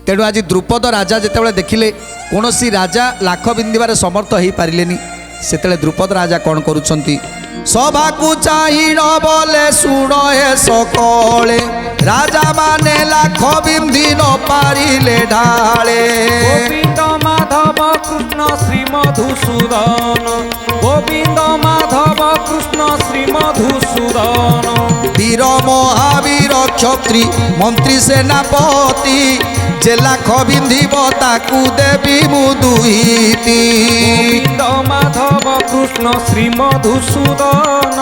तेणु आज द्रुपद राजा जितेबाला देखिले कौन सी राजा लाख बिंदिबार समर्थ हो पारे से द्रुपद राजा कौन करुछंती सभा को चाहिन बोले शुण हे सकले राजा माने लाख बिंदी न पारिले ढाले गोविंद माधव कृष्ण श्री मधुसूदन गोविंद माधव कृष्ण श्री मधुसूदन वीर महावीर क्षत्री मंत्री सेनापति जे लाख बिंधिब ताकू देवी मुदुईती गोविंद माधव कृष्ण श्री मधुसूदन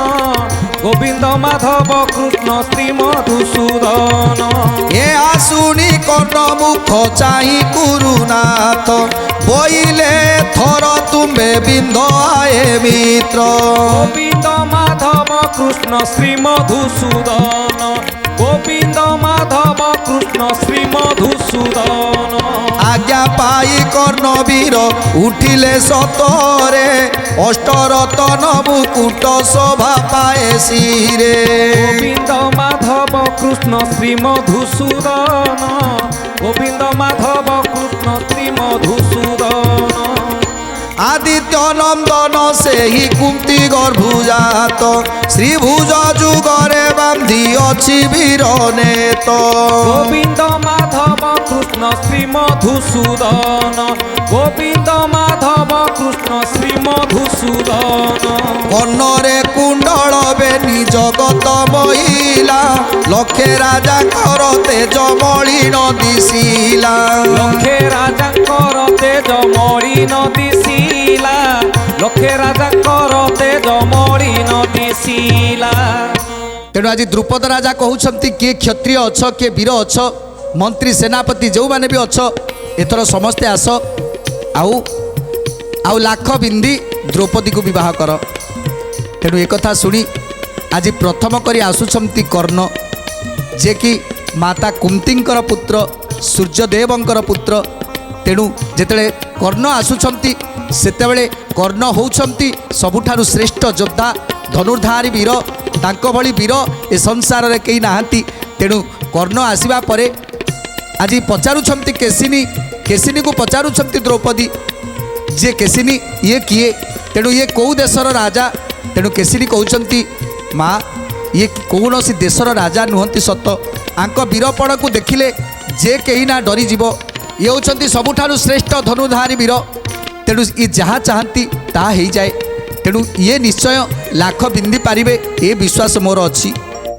गोविंद माधव कृष्ण श्री मधुसूदन ए आसुनी कर्ण मुख चाहि गुरुनाथ बोइले थर तुम्बे बिंद आए मित्र गोविंद माधव कृष्ण श्री मधुसूदन गोविंद माधव कृष्ण श्री मधुसूदन आज्ञा पाई कर्ण वीर उठिले सतरे अष्टरतन मुकुट शोभा पाए सिरे गोविंद माधव कृष्ण श्री मधुसूदन गोविंद माधव कृष्ण श्री मधुसूदन आदित्य नंदन से ही कुंती गर्भुजात श्रीभुज जुगरे बांधी अच्छी वीर नेत गोविंद माधव कृष्ण श्री मधुसूदन गोविंद माधव कृष्ण श्री मधुसूदन कन्नरे कुंडल बेनी जगत महिला लक्षे राजा तेज मलिन दिशिला लक्षे राजा तेज मलिन दिशिला लक्षे राजा तेज मलिन दिशिला तेणु आज द्रुपद राजा कहते किए क्षत्रिय अछ किए वीर अछ मंत्री सेनापति जो मैंने भी अछ एथर समस्ते आस आउ लाख बिंदी द्रौपदी को विवाह कर तेणु एक कथा शुणी आज प्रथम करी आसुछंती कर्ण जे कि माता कुंतींकर पुत्र सूर्यदेवंकर पुत्र तेणु जेतेबेले कर्ण आसुछंती सेतेबेले कर्ण होउछंती सबुठारु श्रेष्ठ योद्धा धनुर्धारी वीर तांको भली वीर ए संसार रे केही नाहंती तेणु कर्ण आसीबा परे आज पचारुछंती केसिनी को पचारुछंती द्रौपदी जे केसिनी ये किए तेणु ये कौ देशर राजा तेणु केसिनी कहउछंती माँ ये कौनसी देशर राजा नुहंती सत आंक वीरपण को देखिले जे कहीं ना डरी जीव ये होचंती सबुठारु श्रेष्ठ धनुधारी वीर तेणु ये जहाँ चाहती ता ही जाए तेणु ये निश्चय लाख बिंदी पारिबे ये विश्वास मोर अच्छी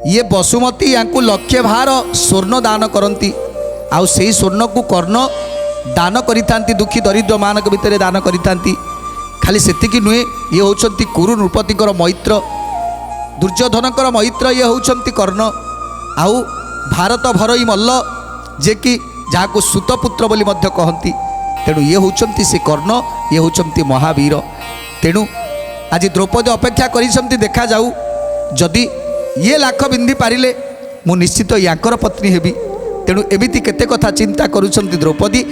ये बसुमती यांकु लक्षे भार स्वर्ण दान करती आउ से स्वर्ण को कर्ण दान करिथांती दुखी दरिद्र मानक भितर दान करिथांती खाली सेतिकी नुहे ये होचंती कुरु नृपतिकर मैत्र दुर्योधनकर मैत्र ये होचंती कर्ण आउ भारत भरई मल्ल जे कि जहाँ सुतपुत्र बोली मध्य कहती तेणु ये होचंती से कर्ण ये होचंती महावीर तेणु आज द्रौपदी अपेक्षा करिसंती देखा जाऊ जदि ये लाख बिंदी पारिले मु निश्चित यांकर पत्नी हेबी तेणु एमिति केते कथा चिंता करुछंती द्रौपदी